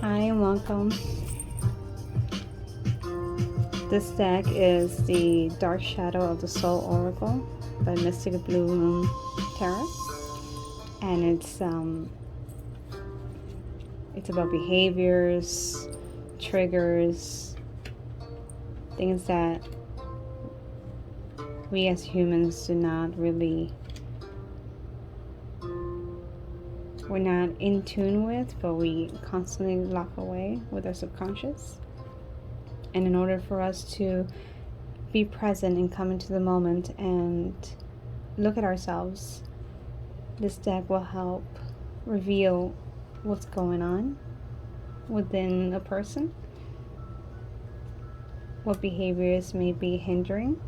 Hi and welcome. This deck is the Dark Shadow of the Soul Oracle by Mysticbluumoontarot, and it's about behaviors, triggers, things that we as humans do not really, we're not in tune with, but we constantly lock away with our subconscious. And in order for us to be present and come into the moment and look at ourselves, this deck will help reveal what's going on within a person, what behaviors may be hindering,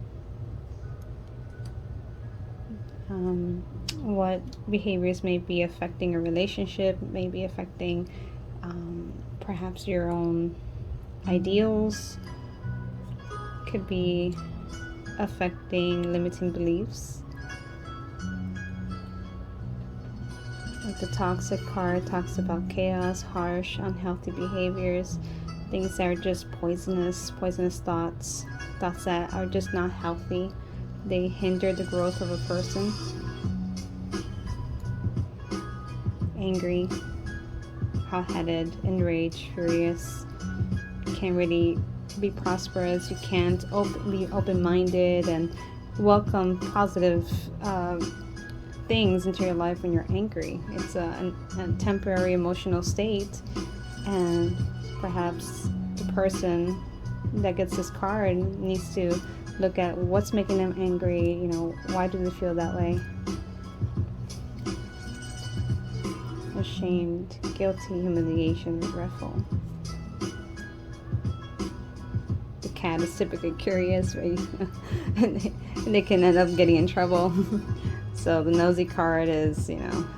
what behaviors may be affecting a relationship, may be affecting perhaps your own ideals, could be affecting limiting beliefs. Like the Toxic card talks about chaos, harsh, unhealthy behaviors, things that are just poisonous thoughts that are just not healthy. They hinder the growth of a person. Angry, hot-headed, enraged, furious. You can't really be prosperous. You can't be open-minded and welcome positive things into your life when you're angry. It's a temporary emotional state, and perhaps the person that gets this card needs to look at what's making them angry. Why do they feel that way? Ashamed, guilty, humiliation, regretful. The cat is typically curious, right? and they can end up getting in trouble. So the nosy card is,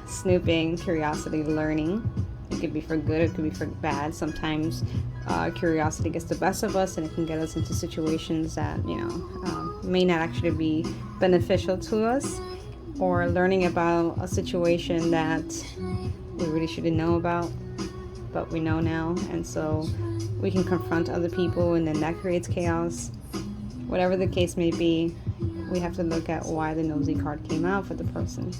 snooping, curiosity, learning. It could be for good, it could be for bad. Sometimes curiosity gets the best of us, and it can get us into situations that, may not actually be beneficial to us, or learning about a situation that we really shouldn't know about, but we know now, and so we can confront other people, and then that creates chaos. Whatever the case may be, we have to look at why the nosy card came out for the person.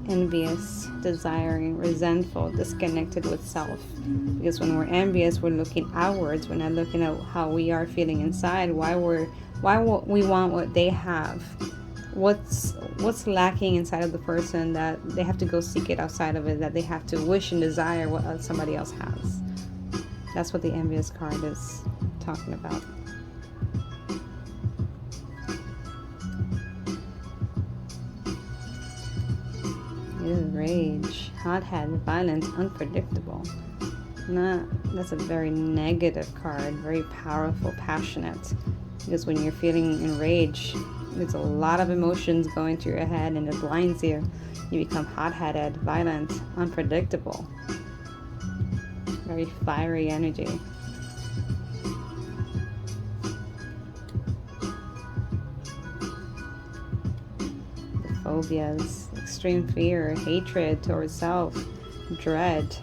Envious, desiring, resentful, disconnected with self. Because when we're envious, we're looking outwards. We're not looking at how we are feeling inside. Why we want what they have. What's lacking inside of the person that they have to go seek it outside of it, that they have to wish and desire what somebody else has. That's what the envious card is talking about. Rage, hot-headed, violent, unpredictable. That's a very negative card, very powerful, passionate. Because when you're feeling enraged, there's a lot of emotions going through your head, and it blinds you. You become hot-headed, violent, unpredictable. Very fiery energy. The phobias, extreme fear, hatred towards self, dread.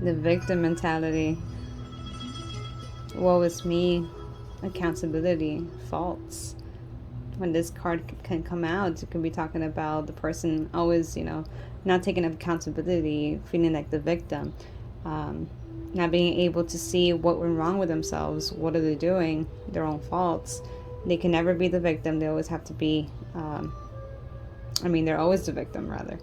The victim mentality. Woe is me. Accountability. Faults. When this card can come out, it can be talking about the person always, not taking accountability, feeling like the victim. Not being able to see what went wrong with themselves. What are they doing? Their own faults. They can never be the victim. They always have to be, they're always the victim, rather.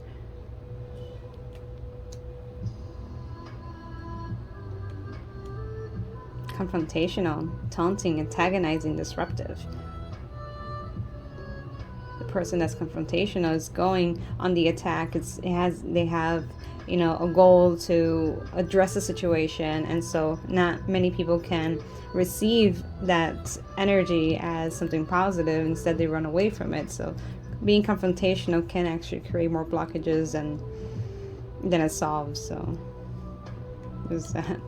Confrontational, taunting, antagonizing, disruptive. The person that's confrontational is going on the attack. They have, you know, a goal to address the situation, and so not many people can receive that energy as something positive. Instead, they run away from it. So being confrontational can actually create more blockages and than it solves. So there's that.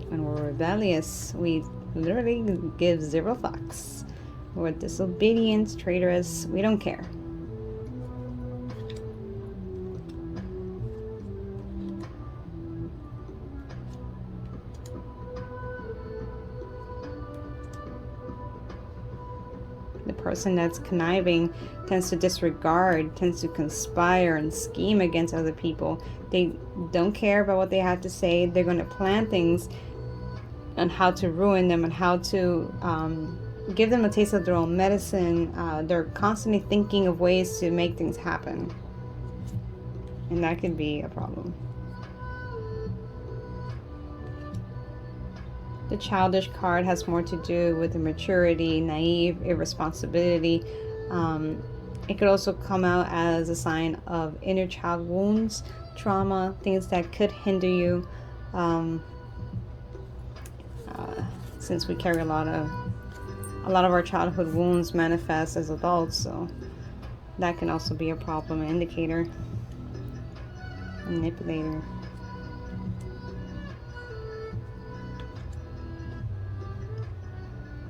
When we're rebellious, we literally give zero fucks. We're disobedient, traitorous, we don't care. The person that's conniving tends to disregard, tends to conspire and scheme against other people. They don't care about what they have to say. They're going to plan things on how to ruin them and how to give them a taste of their own medicine. They're constantly thinking of ways to make things happen. And that can be a problem. The childish card has more to do with immaturity, naive, irresponsibility. It could also come out as a sign of inner child wounds, trauma, things that could hinder you. Since we carry a lot of our childhood wounds manifest as adults, so that can also be a problem, an indicator, manipulator.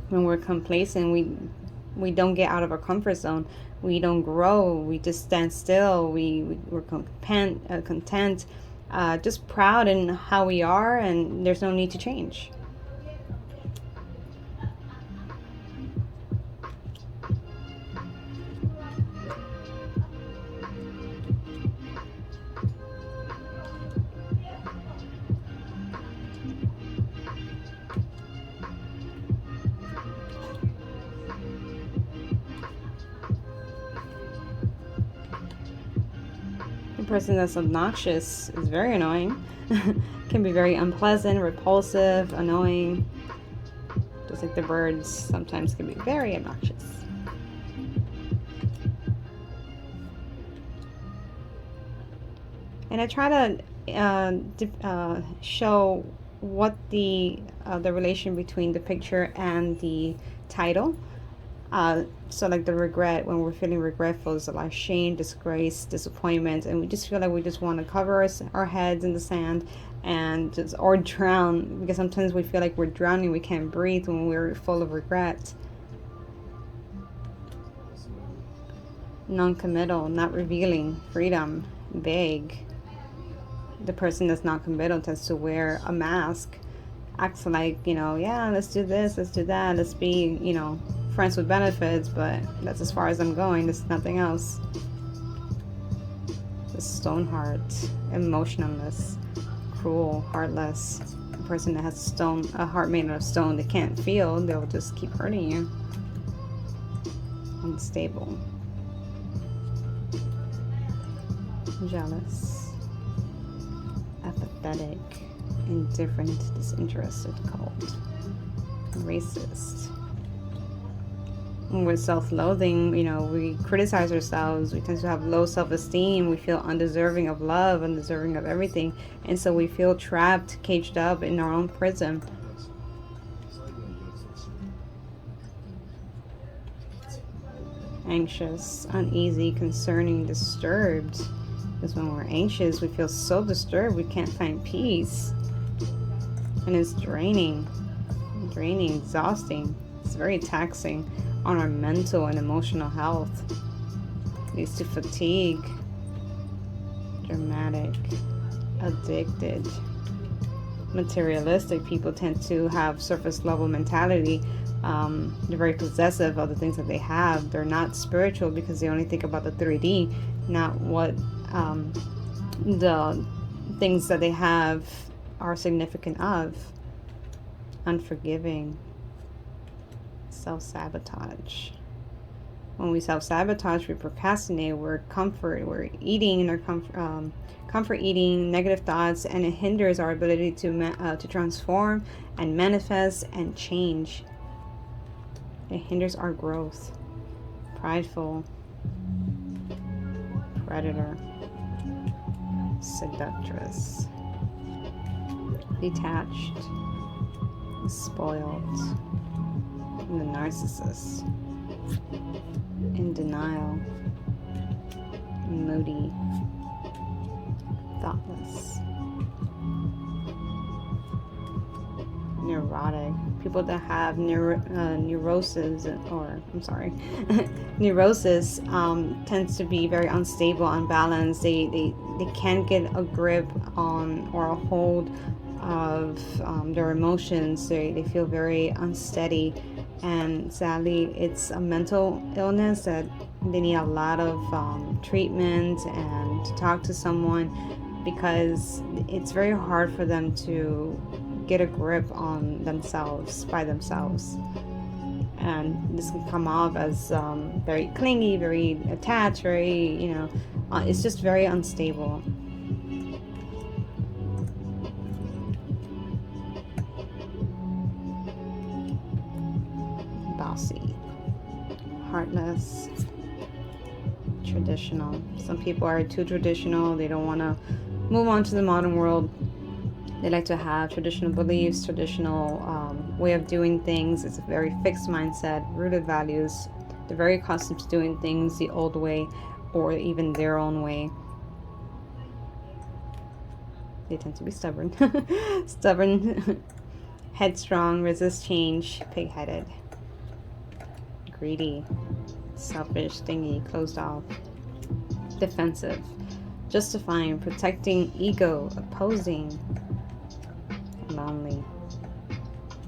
When we're complacent, we don't get out of our comfort zone. We don't grow. We just stand still. We're content, just proud in how we are, and there's no need to change. Person that's obnoxious is very annoying. Can be very unpleasant, repulsive, annoying. Just like the birds sometimes can be very obnoxious. And I try to show what the relation between the picture and the title. So like the regret, when we're feeling regretful, is a lot of shame, disgrace, disappointment, and we just feel like we just want to cover our heads in the sand and or drown, because sometimes we feel like we're drowning, we can't breathe when we're full of regret. Non-committal, not revealing, freedom, vague. The person that's not committal tends to wear a mask, acts like, you know, yeah, let's do this, let's do that, let's be, you know, friends with benefits, but that's as far as I'm going. There's nothing else. The stone heart, emotionless, cruel, heartless. A person that has a heart made out of stone, they can't feel, they'll just keep hurting you. Unstable. Jealous. Apathetic. Indifferent, disinterested, cold. Racist. When we're self-loathing, you know, we criticize ourselves, we tend to have low self-esteem, we feel undeserving of love, undeserving of everything, and so we feel trapped, caged up in our own prison. Anxious, uneasy, concerning, disturbed. Because when we're anxious, we feel so disturbed, we can't find peace, and it's draining, exhausting. It's very taxing on our mental and emotional health. Leads to fatigue, dramatic, addicted. Materialistic people tend to have surface level mentality. They're very possessive of the things that they have. They're not spiritual because they only think about the 3D, not what the things that they have are significant of. Unforgiving, self-sabotage, When we self-sabotage, we procrastinate, we're eating in our comfort eating, negative thoughts, and it hinders our ability to transform and manifest and change. It hinders our growth. Prideful, predator, seductress, detached, spoiled, and the narcissist, in denial, moody, thoughtless, neurotic. People that have neurosis, or I'm sorry, neurosis tends to be very unstable, unbalanced. They can't get a grip on or a hold of their emotions. They feel very unsteady, and sadly it's a mental illness that they need a lot of treatment and to talk to someone, because it's very hard for them to get a grip on themselves by themselves. And this can come off as very clingy, very attached, very, it's just very unstable. Bossy, heartless, traditional. Some people are too traditional. They don't want to move on to the modern world. They like to have traditional beliefs, traditional way of doing things. It's a very fixed mindset, rooted values. They're very accustomed to doing things the old way or even their own way. They tend to be stubborn. Stubborn, headstrong, resist change, pig-headed, greedy, selfish, stingy, closed off, defensive, justifying, protecting, ego, opposing, lonely,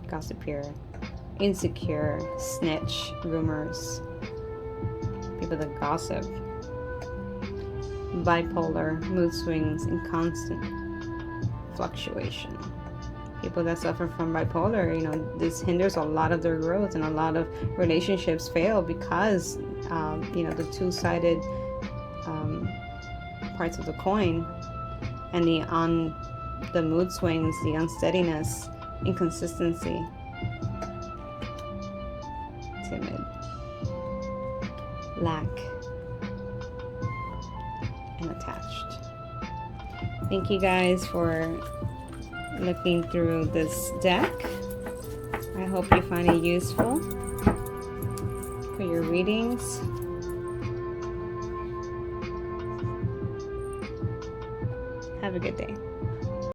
gossipier, insecure, snitch, rumors, people that gossip, bipolar, mood swings, and constant fluctuation. People that suffer from bipolar, this hinders a lot of their growth, and a lot of relationships fail because the two-sided parts of the coin, and the mood swings, the unsteadiness, inconsistency, timid, lack, and attached. Thank you guys for looking through this deck. I hope you find it useful for your readings.